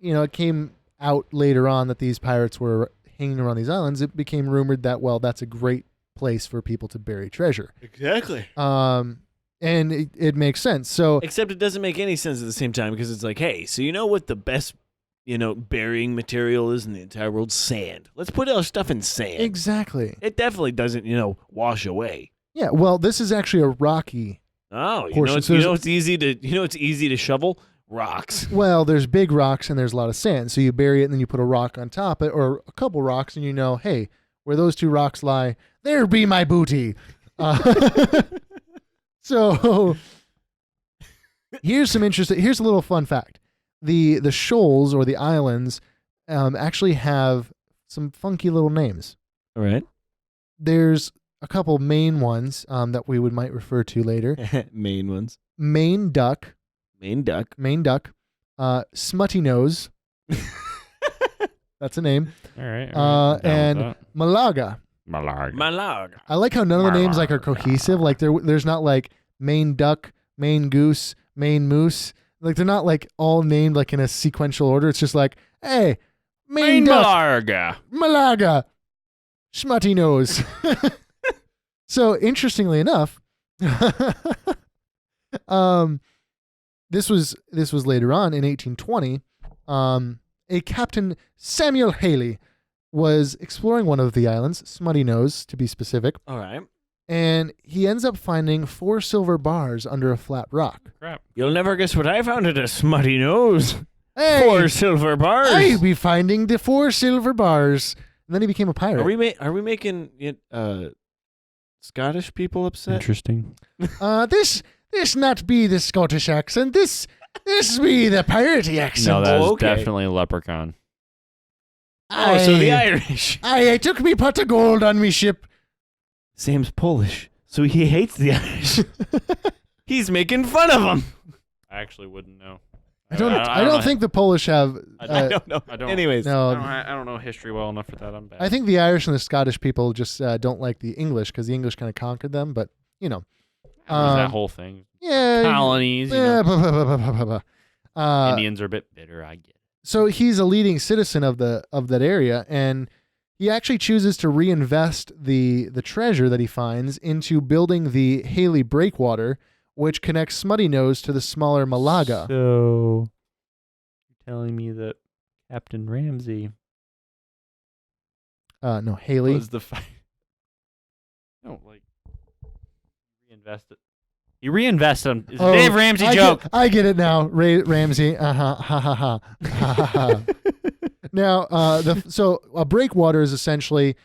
it came out later on that these pirates were hanging around these islands, it became rumored that, well, that's a great place for people to bury treasure. Exactly. And it makes sense. So Except it doesn't make any sense at the same time because it's like, hey, so you know what the best, burying material is in the entire world? Sand. Let's put our stuff in sand. exactly. It definitely doesn't, wash away. Yeah. Well, this is actually a rocky. Oh, Portion. So it's easy to shovel? Rocks. Well, there's big rocks and there's a lot of sand. So you bury it and then you put a rock on top of it, or a couple rocks, and hey, where those two rocks lie, there be my booty. So here's a little fun fact. The shoals or the islands actually have some funky little names. All right. There's a couple main ones that we might refer to later. Main ones. Maine duck, Main duck. smutty nose. That's a name. All right. And Malaga. Malaga. I like how none of the names are cohesive. Like there's not like Maine duck, Maine goose, Maine moose. Like they're not like all named like in a sequential order. It's just like, hey, Maine duck, Malaga, smutty nose. So interestingly enough, this was later on in 1820. A Captain Samuel Haley was exploring one of the islands, Smutty Nose to be specific, All right. and he ends up finding 4 silver bars under a flat rock. Crap. You'll never guess what I found at a smutty nose. Hey, 4 silver bars. I'll be finding the 4 silver bars. And then he became a pirate. Are we making Scottish people upset? Interesting. This not be the Scottish accent. This be the piratey accent. No, that was okay. definitely a leprechaun. Oh, so the Irish. I took me pot of gold on me ship. Sam's Polish, so he hates the Irish. He's making fun of them. I actually wouldn't know. I don't think the Polish have. I don't know. I don't. Anyways, No, I don't know history well enough for that. I'm bad. I think the Irish and the Scottish people just don't like the English because the English kind of conquered them. But There's that whole thing. yeah, Colonies. yeah, blah, blah, blah. Indians are a bit bitter. I get it. So he's a leading citizen of that area, and he actually chooses to reinvest the treasure that he finds into building the Haley Breakwater, which connects Smutty Nose to the smaller Malaga. So you're telling me that Captain Ramsey No, Haley. was the fight? no like reinvested. He reinvested him. It's a Oh, Dave Ramsey I joke. I get it now. Ramsey. Ha ha ha ha ha. Now, so a breakwater is essentially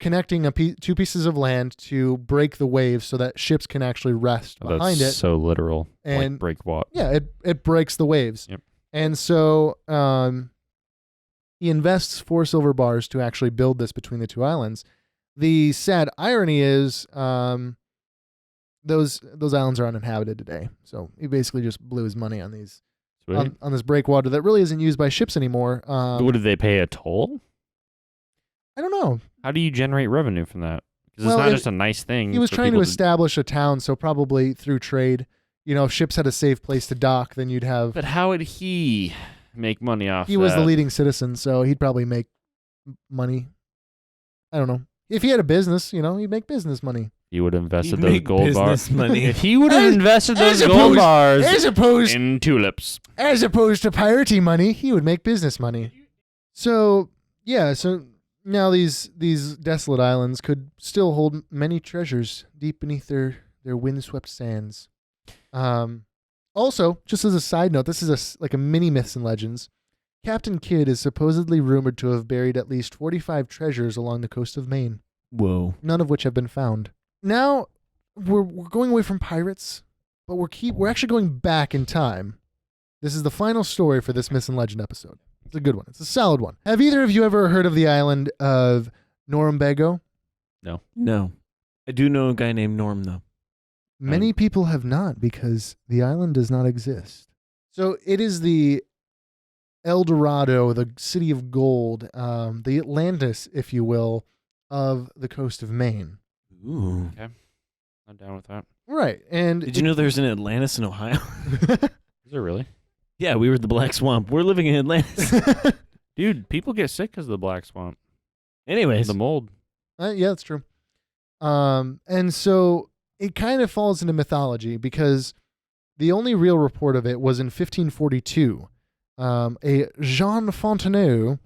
connecting two pieces of land to break the waves so that ships can actually rest behind That's it. so literal. And- like break what? Yeah, it breaks the waves. Yep. And so he invests 4 silver bars to actually build this between the two islands. The sad irony is those islands are uninhabited today. So he basically just blew his money on these Sweet. on this breakwater that really isn't used by ships anymore. What did they pay a toll? I don't know. How do you generate revenue from that? Because Well, it's not it- just a nice thing. He was for trying to people establish a town, so probably through trade. If ships had a safe place to dock, then you'd have. But how would he make money off? He was the that? leading citizen, so he'd probably make money. I don't know. If he had a business, he'd make business money. He would have invested He'd those make gold bars. business money. If he would have As- invested those as gold opposed- bars As opposed in tulips. to piratey money, he would make business money. So now these desolate islands could still hold many treasures deep beneath their windswept sands. Also, just as a side note, this is like a mini myths and legends. Captain Kidd is supposedly rumored to have buried at least 45 treasures along the coast of Maine, Whoa. none of which have been found. Now we're going away from pirates, but we're actually going back in time. This is the final story for this Myth and Legend episode. It's a good one. It's a solid one. Have either of you ever heard of the island of Norumbego? No. I do know a guy named Norm, though. Many people have not, because the island does not exist. So it is the El Dorado, the city of gold, the Atlantis, if you will, of the coast of Maine. Ooh. Okay. I'm down with that. Right. And Did you know there's an Atlantis in Ohio? Is there really? Yeah, we were the Black Swamp. We're living in Atlantis. Dude, people get sick because of the black swamp. Anyways. The mold. Yeah, that's true. And so it kind of falls into mythology because the only real report of it was in 1542. A Jean Fontenot.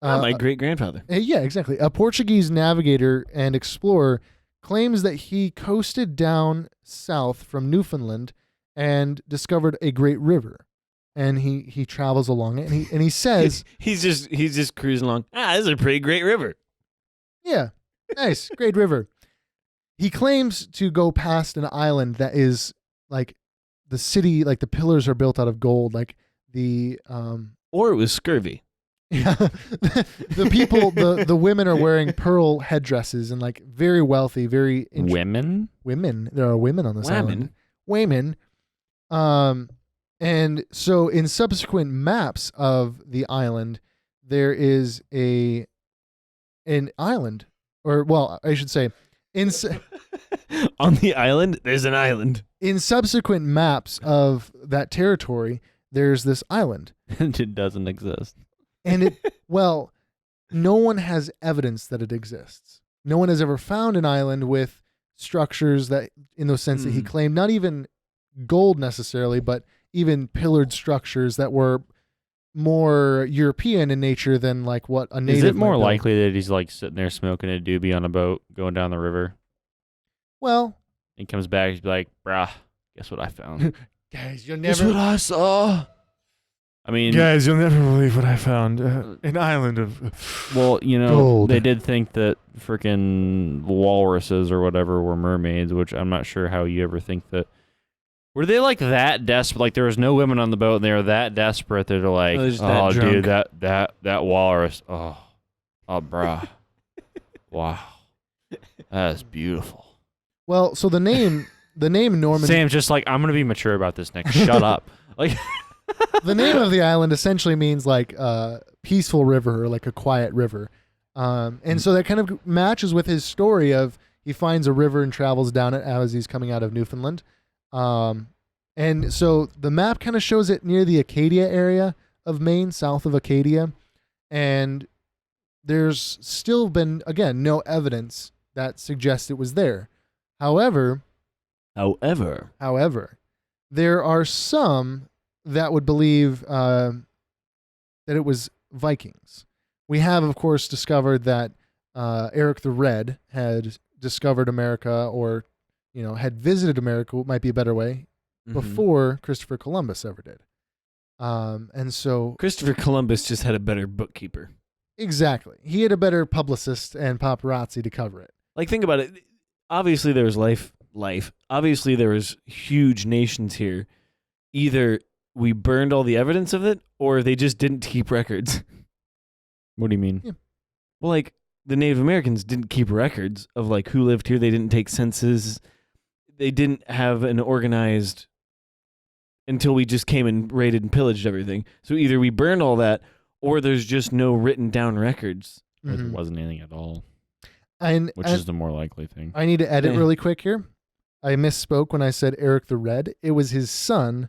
my great-grandfather. Yeah, exactly. A Portuguese navigator and explorer claims that he coasted down south from Newfoundland and discovered a great river. And he travels along it, and he says, he's just cruising along. This is a pretty great river. yeah, nice, great river. He claims to go past an island that is like the city, like the pillars are built out of gold, like the Or it was scurvy. yeah, the people, the women are wearing pearl headdresses and like very wealthy, very Women? women. There are women on this island. Women. Women. And so in subsequent maps of the island, there is an island, or well, I should say, On the island, there's an island. in subsequent maps of that territory, there's this island. And it doesn't exist. And well, no one has evidence that it exists. No one has ever found an island with structures that, in the sense that he claimed, not even gold necessarily, but even pillared structures that were more European in nature than like what a native. Is it more might build. likely that he's like sitting there smoking a doobie on a boat going down the river? Well, He comes back, he's like, brah, guess what I found? guys, you'll Guess never. what I saw? I mean, Guys, you'll never believe what I found. An island of. well, you know, gold. they did think that freaking walruses or whatever were mermaids, which I'm not sure how you ever think that. Were they like that desperate? Like there was no women on the boat, and they were that desperate that they're like, they're just that dude, drunk." that walrus, oh, brah, wow, that's beautiful. Well, so the name Norman. Sam's just like, I'm gonna be mature about this next. Shut up. Like The name of the island essentially means like peaceful river or like a quiet river. And so that kind of matches with his story of he finds a river and travels down it as he's coming out of Newfoundland. And so the map kind of shows it near the Acadia area of Maine, south of Acadia. And there's still been, again, no evidence that suggests it was there. However, there are some that would believe that it was Vikings. We have, of course, discovered that Eric the Red had discovered America, or had visited America, might be a better way, before Christopher Columbus ever did. And so Christopher Columbus just had a better bookkeeper. exactly, he had a better publicist and paparazzi to cover it. Like, think about it. Obviously, there was life. Obviously, there was huge nations here. Either we burned all the evidence of it, or they just didn't keep records. What do you mean? Yeah. Well, like, the Native Americans didn't keep records of, like, who lived here. They didn't take census. They didn't have an organized until we just came and raided and pillaged everything. So either we burned all that, or there's just no written down records. Or there wasn't anything at all, And which is the more likely thing. I need to edit really quick here. I misspoke when I said Eric the Red. It was his son,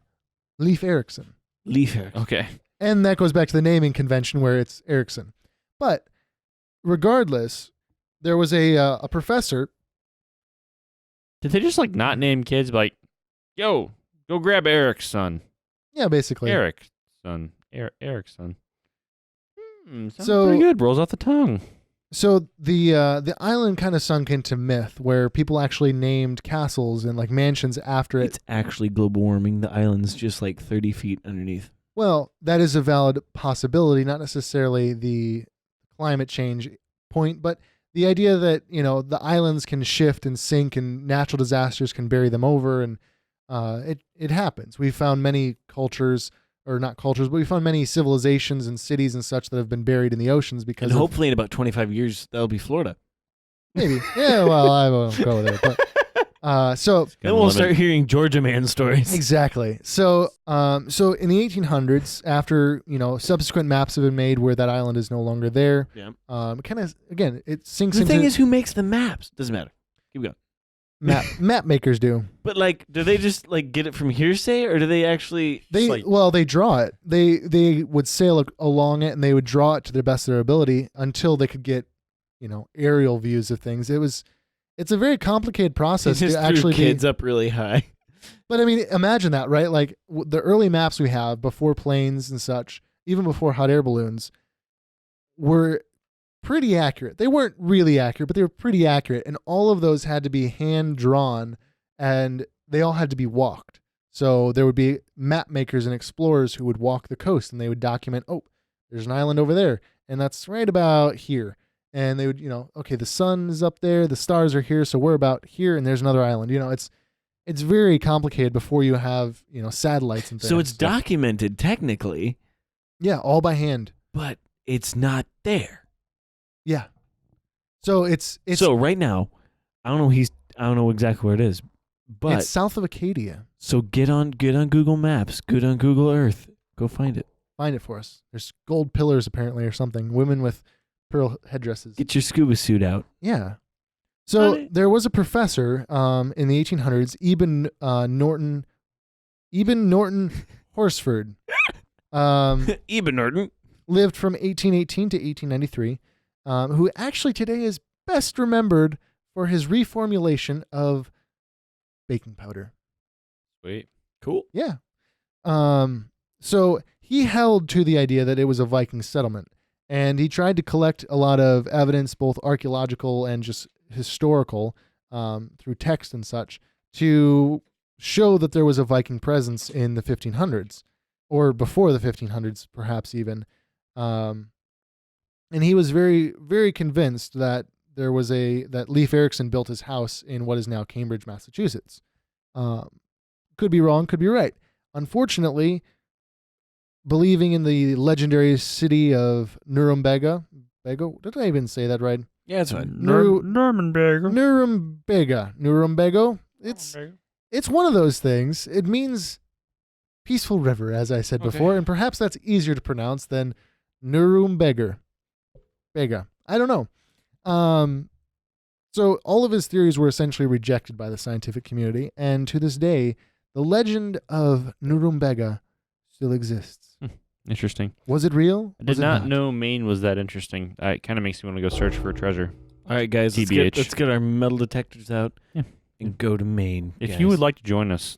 Leif Erikson. Leaf hair. Okay. And that goes back to the naming convention where it's Erikson. But regardless, there was a professor. Did they just like not name kids like, yo, go grab Eric's son? Yeah, basically. Eric's son. Eric's son. Sounds So- pretty good. Rolls off the tongue. So the island kind of sunk into myth, where people actually named castles and like mansions after it. It's actually global warming. The island's just like 30 feet underneath. Well, that is a valid possibility, not necessarily the climate change point, but the idea that, the islands can shift and sink and natural disasters can bury them over. And it happens. We found many cultures, or not cultures, but we found many civilizations and cities and such that have been buried in the oceans because And hopefully in about 25 years, that'll be Florida. maybe. Yeah, well, I won't go there. But so Then we'll start hearing Georgia man stories. exactly. So so in the 1800s, after subsequent maps have been made where that island is no longer there, Yeah. kind of again it sinks The into thing is, who makes the maps? Doesn't matter. Keep going. map makers do. But like, do they just like get it from hearsay, or do they actually? They draw it. They would sail along it and they would draw it to the best of their ability until they could get aerial views of things. It's a very complicated process They just to actually threw kids up really high. But I mean, imagine that, right? Like the early maps we have before planes and such, even before hot air balloons, were pretty accurate. They weren't really accurate, but they were pretty accurate. And all of those had to be hand drawn and they all had to be walked. So there would be map makers and explorers who would walk the coast and they would document, oh, there's an island over there. And that's right about here. And they would, okay, the sun is up there, the stars are here, so we're about here, and there's another island. It's very complicated before you have, satellites and things. So it's documented technically. Yeah, all by hand. But it's not there. Yeah. So it's so right now, I don't know exactly where it is, but it's south of Acadia. So get on Google Maps, get on Google Earth, go find it. Find it for us. There's gold pillars apparently or something. Women with pearl headdresses. Get your scuba suit out. Yeah. So there was a professor in the 1800s, Eben Norton Horsford. Eben Norton lived from 1818 to 1893, who actually today is best remembered for his reformulation of baking powder. Sweet. Cool. Yeah. So he held to the idea that it was a Viking settlement. And he tried to collect a lot of evidence, both archaeological and just historical, through text and such, to show that there was a Viking presence in the 1500s, or before the 1500s, perhaps even. And he was very, very convinced that that Leif Erikson built his house in what is now Cambridge, Massachusetts. Could be wrong, could be right. Unfortunately, believing in the legendary city of Nuremberg. Did I even say that right? Yeah, that's right. Nuremberg. It's one of those things. It means peaceful river, as I said before, and perhaps that's easier to pronounce than Nuremberg. I don't know. So all of his theories were essentially rejected by the scientific community, and to this day, the legend of Nuremberg still exists. Interesting. Was it real? I did not know Maine was that interesting. It kind of makes me want to go search for a treasure. All right, guys, let's get our metal detectors out and go to Maine. If you would like to join us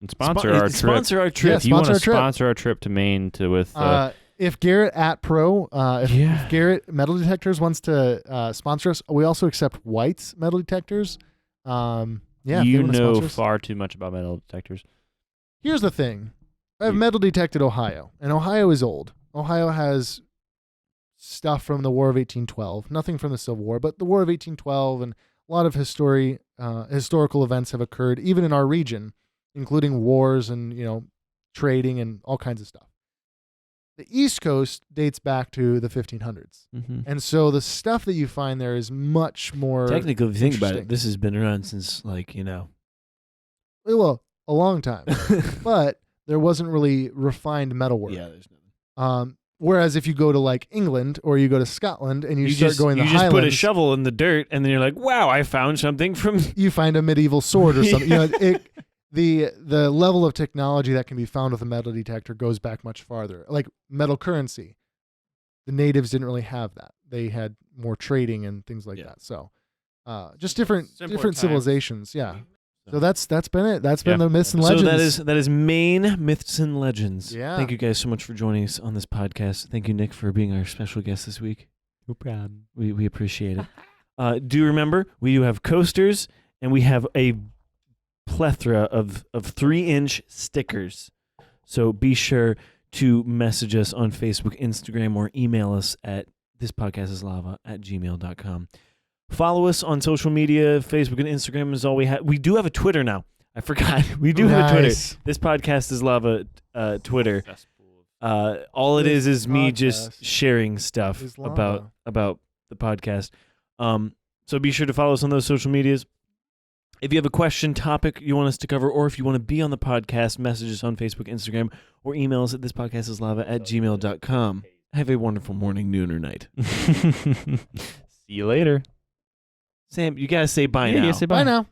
and sponsor our trip. Yeah, if you want to sponsor our trip to Maine if Garrett at Pro, if Garrett Metal Detectors wants to sponsor us, we also accept White's Metal Detectors. You know far too much about metal detectors. Here's the thing. I've metal detected Ohio, and Ohio is old. Ohio has stuff from the War of 1812, nothing from the Civil War, but the War of 1812 and a lot of historical events have occurred, even in our region, including wars and trading and all kinds of stuff. The East Coast dates back to the 1500s, and so the stuff that you find there is much more. Technically, if you think about it, this has been around since well, a long time, but there wasn't really refined metalwork. Yeah, there's nothing. Whereas if you go to England or you go to Scotland and you start going to the Highlands, you just put a shovel in the dirt and then you're like, wow, I found something from. You find a medieval sword or something. The level of technology that can be found with a metal detector goes back much farther. Like metal currency, the natives didn't really have that. They had more trading and things like that. So, just different civilizations. Yeah. So that's been it. That's been the myths and legends. So that is Maine myths and legends. Yeah. Thank you guys so much for joining us on this podcast. Thank you, Nick, for being our special guest this week. No problem. We appreciate it. Do remember we do have coasters and we have a plethora of 3-inch stickers. So be sure to message us on Facebook, Instagram, or email us at thispodcastislava@gmail.com. Follow us on social media. Facebook and Instagram is all we have. We do have a Twitter now. I forgot. We do have a Twitter. Nice. This podcast is lava Twitter. All it This is me podcast just sharing stuff is lava. about the podcast. So be sure to follow us on those social medias. If you have a question, topic you want us to cover, or if you want to be on the podcast, message us on Facebook, Instagram, or email us at thispodcastislava@gmail.com. Have a wonderful morning, noon, or night. See you later. Sam, you got to say bye Yeah, now. you say Bye now.